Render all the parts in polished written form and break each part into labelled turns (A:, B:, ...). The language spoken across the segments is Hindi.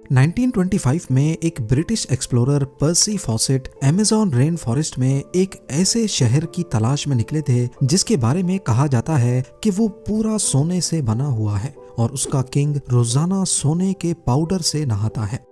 A: 1925 में एक ब्रिटिश एक्सप्लोरर पर्सी फॉसेट अमेज़न रेन फॉरेस्ट में एक ऐसे शहर की तलाश में निकले थे जिसके बारे में कहा जाता है कि वो पूरा सोने से बना हुआ है और उसका किंग रोजाना सोने के पाउडर से नहाता है।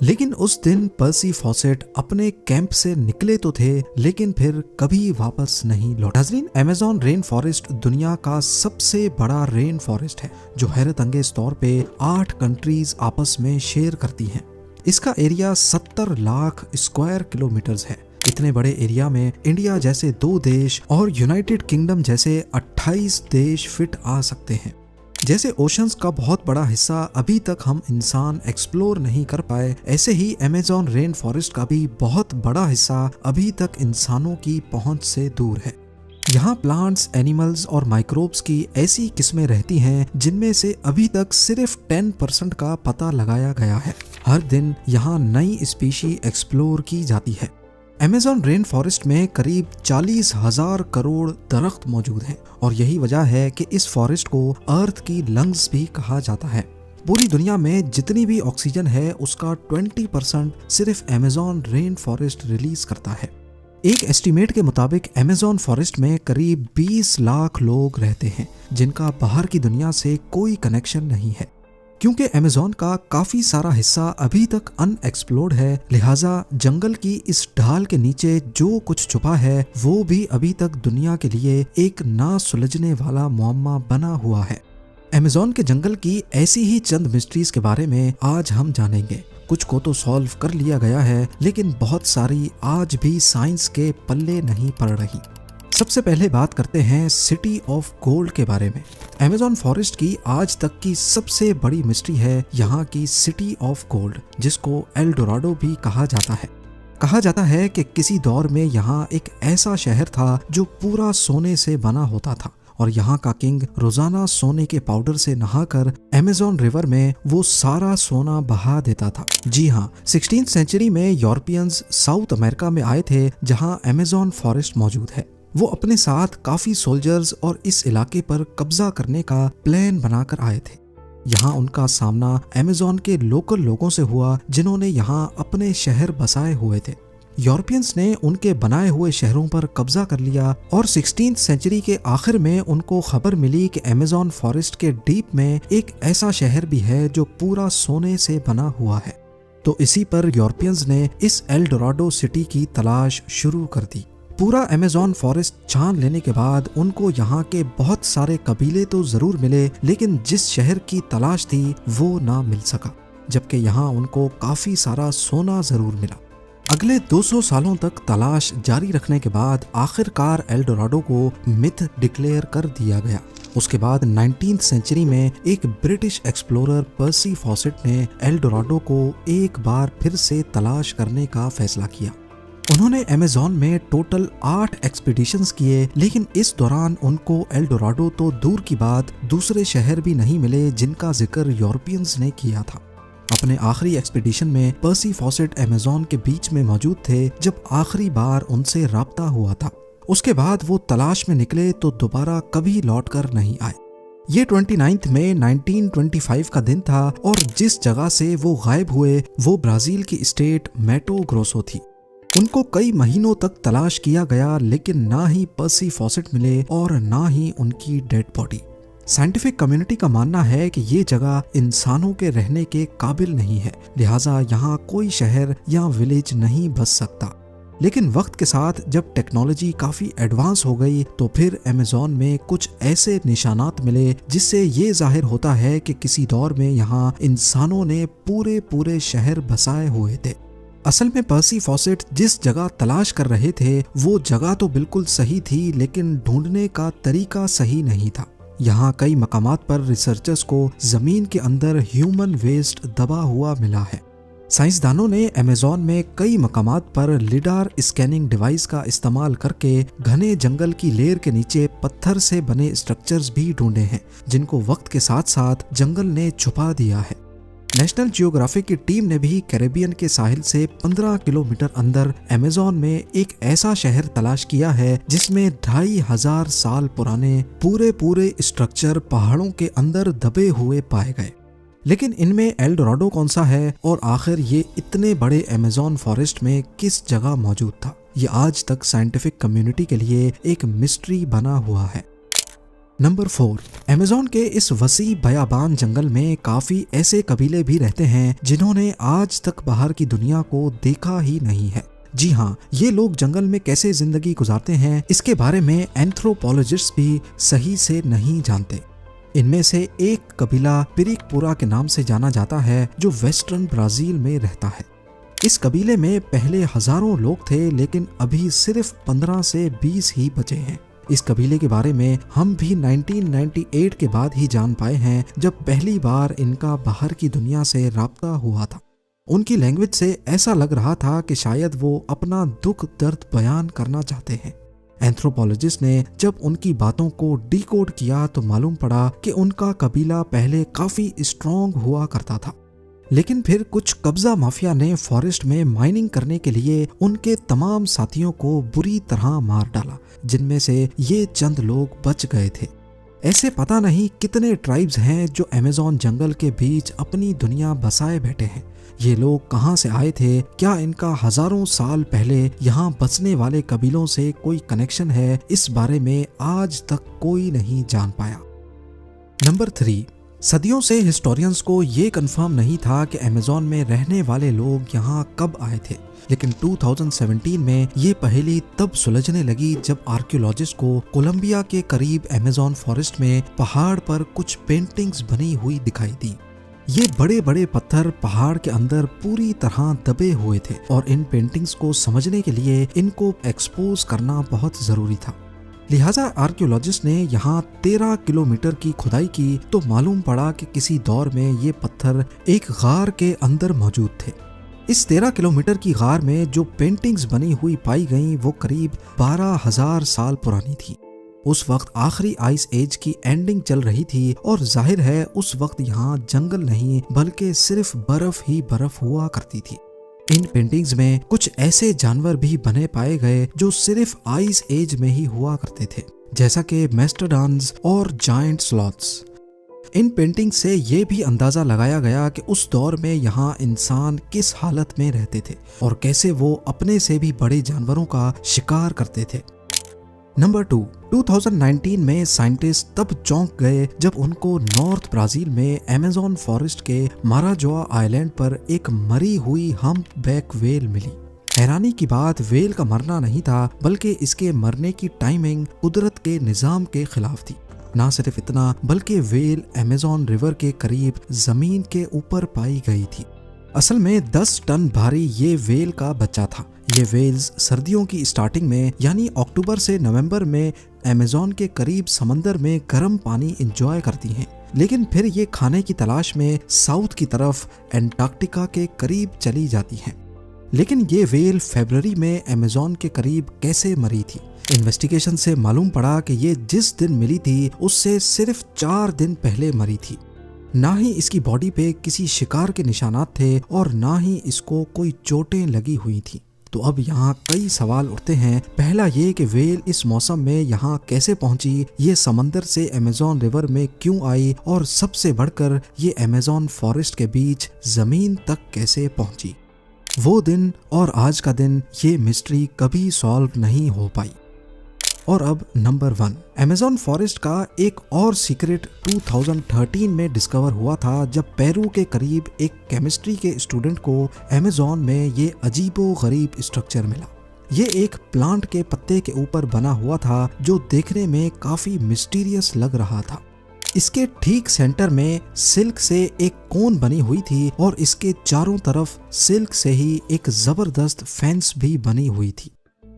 A: लेकिन उस दिन पर्सी फॉसेट अपने कैंप से निकले तो थे लेकिन फिर कभी वापस नहीं लौटा। नाज़रीन, अमेज़न रेन फॉरेस्ट दुनिया का सबसे बड़ा रेन फॉरेस्ट है जो हैरत अंगेज तौर पे 8 कंट्रीज आपस में शेयर करती हैं। इसका एरिया 70 लाख स्क्वायर किलोमीटर्स है। इतने बड़े एरिया में इंडिया जैसे 2 देश और यूनाइटेड किंगडम जैसे 28 देश फिट आ सकते हैं। जैसे ओशंस का बहुत बड़ा हिस्सा अभी तक हम इंसान एक्सप्लोर नहीं कर पाए, ऐसे ही अमेज़न रेन फॉरेस्ट का भी बहुत बड़ा हिस्सा अभी तक इंसानों की पहुंच से दूर है। यहाँ प्लांट्स, एनिमल्स और माइक्रोब्स की ऐसी किस्में रहती हैं जिनमें से अभी तक सिर्फ 10% का पता लगाया गया है। हर दिन यहाँ नई स्पीशी एक्सप्लोर की जाती है। अमेज़न रेन फॉरेस्ट में करीब 40,000 करोड़ दरख्त मौजूद हैं और यही वजह है कि इस फॉरेस्ट को अर्थ की लंग्स भी कहा जाता है। पूरी दुनिया में जितनी भी ऑक्सीजन है उसका 20% सिर्फ अमेज़न रेन फॉरेस्ट रिलीज करता है। एक एस्टीमेट के मुताबिक अमेज़न फॉरेस्ट में करीब 20 लाख लोग रहते हैं जिनका बाहर की दुनिया से कोई कनेक्शन नहीं है। क्योंकि अमेज़न का काफी सारा हिस्सा अभी तक अनएक्सप्लोर्ड है, लिहाजा जंगल की इस ढाल के नीचे जो कुछ छुपा है वो भी अभी तक दुनिया के लिए एक ना सुलझने वाला मुअम्मा बना हुआ है। अमेज़न के जंगल की ऐसी ही चंद मिस्ट्रीज के बारे में आज हम जानेंगे। कुछ को तो सॉल्व कर लिया गया है लेकिन बहुत सारी आज भी साइंस के पल्ले नहीं पड़ रही। सबसे पहले बात करते हैं सिटी ऑफ गोल्ड के बारे में। अमेज़न फॉरेस्ट की आज तक की सबसे बड़ी मिस्ट्री है यहाँ की सिटी ऑफ गोल्ड, जिसको एल डोराडो भी कहा जाता है। कहा जाता है कि किसी दौर में यहाँ एक ऐसा शहर था जो पूरा सोने से बना होता था और यहाँ का किंग रोजाना सोने के पाउडर से नहाकर अमेज़न रिवर में वो सारा सोना बहा देता था। जी हाँ, 16th सेंचुरी में यूरोपियंस साउथ अमेरिका में आए थे जहाँ अमेज़न फॉरेस्ट मौजूद है। वो अपने साथ काफी सोल्जर्स और इस इलाके पर कब्जा करने का प्लान बनाकर आए थे। यहाँ उनका सामना अमेज़न के लोकल लोगों से हुआ जिन्होंने यहाँ अपने शहर बसाए हुए थे। यूरोपियंस ने उनके बनाए हुए शहरों पर कब्जा कर लिया और 16th सेंचुरी के आखिर में उनको खबर मिली कि अमेज़न फॉरेस्ट के डीप में एक ऐसा शहर भी है जो पूरा सोने से बना हुआ है। तो इसी पर यूरोपियंस ने इस एल डोराडो सिटी की तलाश शुरू कर दी। पूरा अमेज़न फॉरेस्ट छान लेने के बाद उनको यहाँ के बहुत सारे कबीले तो जरूर मिले लेकिन जिस शहर की तलाश थी वो ना मिल सका, जबकि यहाँ उनको काफी सारा सोना जरूर मिला। अगले 200 सालों तक तलाश जारी रखने के बाद आखिरकार एल डोराडो को मिथ डिक्लेयर कर दिया गया। उसके बाद 19th सेंचुरी में एक ब्रिटिश एक्सप्लोरर पर्सी फॉसेट ने एल डोराडो को एक बार फिर से तलाश करने का फैसला किया। उन्होंने अमेज़न में टोटल 8 एक्सपीडिशंस किए लेकिन इस दौरान उनको एल डोराडो तो दूर की बात दूसरे शहर भी नहीं मिले जिनका जिक्र यूरोपियंस ने किया था। अपने आखिरी एक्सपीडिशन में पर्सी फॉसेट अमेज़न के बीच में मौजूद थे जब आखिरी बार उनसे राब्ता हुआ था। उसके बाद वो तलाश में निकले तो दोबारा कभी लौटकर नहीं आए। ये 29 मई 1925 का दिन था और जिस जगह से वो गायब हुए वो ब्राजील की स्टेट मैटो ग्रोसो थी। उनको कई महीनों तक तलाश किया गया लेकिन ना ही पर्सी फॉसेट मिले और ना ही उनकी डेड बॉडी। साइंटिफिक कम्युनिटी का मानना है कि ये जगह इंसानों के रहने के काबिल नहीं है, लिहाजा यहाँ कोई शहर या विलेज नहीं बस सकता। लेकिन वक्त के साथ जब टेक्नोलॉजी काफी एडवांस हो गई तो फिर अमेज़न में कुछ ऐसे निशानात मिले जिससे ये जाहिर होता है कि किसी दौर में यहाँ इंसानों ने पूरे शहर बसाए हुए थे। असल में पर्सी फॉसेट जिस जगह तलाश कर रहे थे वो जगह तो बिल्कुल सही थी लेकिन ढूंढने का तरीका सही नहीं था। यहाँ कई मकामात पर रिसर्चर्स को जमीन के अंदर ह्यूमन वेस्ट दबा हुआ मिला है। साइंसदानों ने अमेज़न में कई मकामात पर लिडार स्कैनिंग डिवाइस का इस्तेमाल करके घने जंगल की लेयर के नीचे पत्थर से बने स्ट्रक्चर्स भी ढूंढे हैं जिनको वक्त के साथ साथ जंगल ने छुपा दिया है। नेशनल जियोग्राफिक की टीम ने भी कैरेबियन के साहिल से 15 किलोमीटर अंदर अमेज़न में एक ऐसा शहर तलाश किया है जिसमें 2500 साल पुराने पूरे स्ट्रक्चर पहाड़ों के अंदर दबे हुए पाए गए। लेकिन इनमें एल डोराडो कौन सा है और आखिर ये इतने बड़े अमेज़न फॉरेस्ट में किस जगह मौजूद था, ये आज तक साइंटिफिक कम्युनिटी के लिए एक मिस्ट्री बना हुआ है। नंबर 4, अमेज़न के इस वसी बयाबान जंगल में काफी ऐसे कबीले भी रहते हैं जिन्होंने आज तक बाहर की दुनिया को देखा ही नहीं है। जी हाँ, ये लोग जंगल में कैसे जिंदगी गुजारते हैं इसके बारे में एंथ्रोपोलॉजिस्ट भी सही से नहीं जानते। इनमें से एक कबीला पिरिकपुरा के नाम से जाना जाता है जो वेस्टर्न ब्राजील में रहता है। इस कबीले में पहले हजारों लोग थे लेकिन अभी सिर्फ 15 से 20 ही बचे हैं। इस कबीले के बारे में हम भी 1998 के बाद ही जान पाए हैं जब पहली बार इनका बाहर की दुनिया से राब्ता हुआ था। उनकी लैंग्वेज से ऐसा लग रहा था कि शायद वो अपना दुख दर्द बयान करना चाहते हैं। एंथ्रोपोलॉजिस्ट ने जब उनकी बातों को डिकोड किया तो मालूम पड़ा कि उनका कबीला पहले काफी स्ट्रॉन्ग हुआ करता था, लेकिन फिर कुछ कब्जा माफिया ने फॉरेस्ट में माइनिंग करने के लिए उनके तमाम साथियों को बुरी तरह मार डाला, जिनमें से ये चंद लोग बच गए थे। ऐसे पता नहीं कितने ट्राइब्स हैं जो अमेज़न जंगल के बीच अपनी दुनिया बसाए बैठे हैं। ये लोग कहां से आए थे, क्या इनका हजारों साल पहले यहाँ बसने वाले कबीलों से कोई कनेक्शन है, इस बारे में आज तक कोई नहीं जान पाया। नंबर 3, सदियों से हिस्टोरियंस को ये कंफर्म नहीं था कि अमेज़न में रहने वाले लोग यहाँ कब आए थे, लेकिन 2017 में ये पहेली तब सुलझने लगी जब आर्कियोलॉजिस्ट को कोलंबिया के करीब अमेज़न फॉरेस्ट में पहाड़ पर कुछ पेंटिंग्स बनी हुई दिखाई दी। ये बड़े बड़े पत्थर पहाड़ के अंदर पूरी तरह दबे हुए थे और इन पेंटिंग्स को समझने के लिए इनको एक्सपोज करना बहुत जरूरी था। लिहाजा आर्कियोलॉजिस्ट ने यहाँ 13 किलोमीटर की खुदाई की तो मालूम पड़ा कि किसी दौर में ये पत्थर एक गार के अंदर मौजूद थे। इस 13 किलोमीटर की गार में जो पेंटिंग्स बनी हुई पाई गईं वो करीब 12,000 साल पुरानी थी। उस वक्त आखिरी आइस एज की एंडिंग चल रही थी और जाहिर है उस वक्त यहाँ जंगल नहीं बल्कि सिर्फ बर्फ ही बर्फ हुआ करती थी। इन पेंटिंग्स में कुछ ऐसे जानवर भी बने पाए गए जो सिर्फ आइस एज में ही हुआ करते थे, जैसा कि मेस्टोडॉन्स और जायंट स्लॉथ्स। इन पेंटिंग से ये भी अंदाजा लगाया गया कि उस दौर में यहाँ इंसान किस हालत में रहते थे और कैसे वो अपने से भी बड़े जानवरों का शिकार करते थे। नंबर 2, 2019 में साइंटिस्ट तब चौंक गए जब उनको नॉर्थ ब्राजील में अमेज़न फॉरेस्ट के माराजोआ आइलैंड पर एक मरी हुई हम्पबैक व्हेल मिली। हैरानी की बात व्हेल का मरना नहीं था बल्कि इसके मरने की टाइमिंग कुदरत के निजाम के खिलाफ थी। ना सिर्फ इतना बल्कि व्हेल अमेज़न रिवर के करीब जमीन के ऊपर पाई गई थी। असल में 10 टन भारी ये व्हेल का बच्चा था। ये व्हेल्स सर्दियों की स्टार्टिंग में यानी अक्टूबर से नवंबर में अमेज़न के करीब समंदर में गर्म पानी एंजॉय करती हैं, लेकिन फिर ये खाने की तलाश में साउथ की तरफ एंटार्क्टिका के करीब चली जाती हैं। लेकिन ये व्हेल फरवरी में अमेज़न के करीब कैसे मरी थी? इन्वेस्टिगेशन से मालूम पड़ा कि ये जिस दिन मिली थी उससे सिर्फ 4 दिन पहले मरी थी। ना ही इसकी बॉडी पे किसी शिकार के निशानात थे और ना ही इसको कोई चोटें लगी हुई थी। तो अब यहाँ कई सवाल उठते हैं। पहला ये कि व्हेल इस मौसम में यहाँ कैसे पहुंची, ये समंदर से अमेज़न रिवर में क्यों आई और सबसे बढ़कर ये अमेज़न फॉरेस्ट के बीच जमीन तक कैसे पहुंची। वो दिन और आज का दिन, ये मिस्ट्री कभी सॉल्व नहीं हो पाई। और अब नंबर 1, अमेज़न फॉरेस्ट का एक और सीक्रेट 2013 में डिस्कवर हुआ था जब पेरू के करीब एक केमिस्ट्री के स्टूडेंट को अमेज़न में ये अजीबो गरीब स्ट्रक्चर मिला। ये एक प्लांट के पत्ते के ऊपर बना हुआ था जो देखने में काफी मिस्टीरियस लग रहा था। इसके ठीक सेंटर में सिल्क से एक कोन बनी हुई थी और इसके चारों तरफ सिल्क से ही एक जबरदस्त फेंस भी बनी हुई थी।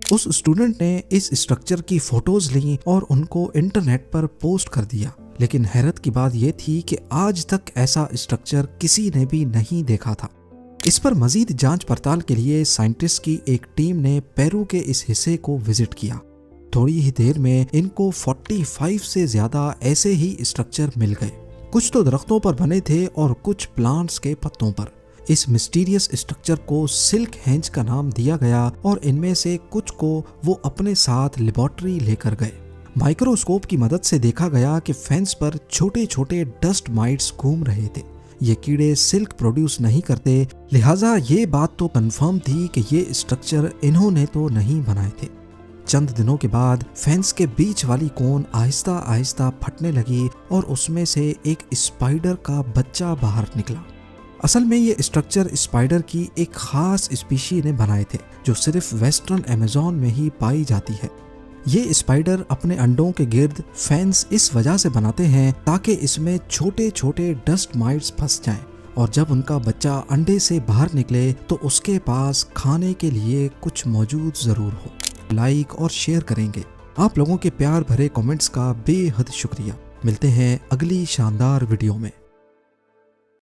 A: उस स्टूडेंट ने इस स्ट्रक्चर की फोटोज ली और उनको इंटरनेट पर पोस्ट कर दिया, लेकिन हैरत की बात यह थी कि आज तक ऐसा स्ट्रक्चर किसी ने भी नहीं देखा था। इस पर मजीद जांच पड़ताल के लिए साइंटिस्ट की एक टीम ने पेरू के इस हिस्से को विजिट किया। थोड़ी ही देर में इनको 45 से ज्यादा ऐसे ही स्ट्रक्चर मिल गए। कुछ तो दरख्तों पर बने थे और कुछ प्लांट्स के पत्तों पर। इस मिस्टीरियस स्ट्रक्चर को सिल्क हेंज का नाम दिया गया और इनमें से कुछ को वो अपने साथ लेबोरेटरी लेकर गए। माइक्रोस्कोप की मदद से देखा गया कि फेंस पर छोटे छोटे डस्ट माइट्स घूम रहे थे। ये कीड़े सिल्क प्रोड्यूस नहीं करते, लिहाजा ये बात तो कंफर्म थी कि ये स्ट्रक्चर इन्होंने तो नहीं बनाए थे। चंद दिनों के बाद फेंस के बीच वाली कोन आहिस्ता आहिस्ता फटने लगी और उसमें से एक स्पाइडर का बच्चा बाहर निकला। असल में ये स्ट्रक्चर स्पाइडर की एक खास स्पीशी ने बनाए थे जो सिर्फ वेस्टर्न अमेज़न में ही पाई जाती है। ये स्पाइडर अपने अंडों के गिर्द फेंस इस वजह से बनाते हैं ताकि इसमें छोटे छोटे डस्ट माइट्स फंस जाएं और जब उनका बच्चा अंडे से बाहर निकले तो उसके पास खाने के लिए कुछ मौजूद जरूर हो। लाइक और शेयर करेंगे। आप लोगों के प्यार भरे कमेंट्स का बेहद शुक्रिया। मिलते हैं अगली शानदार वीडियो में।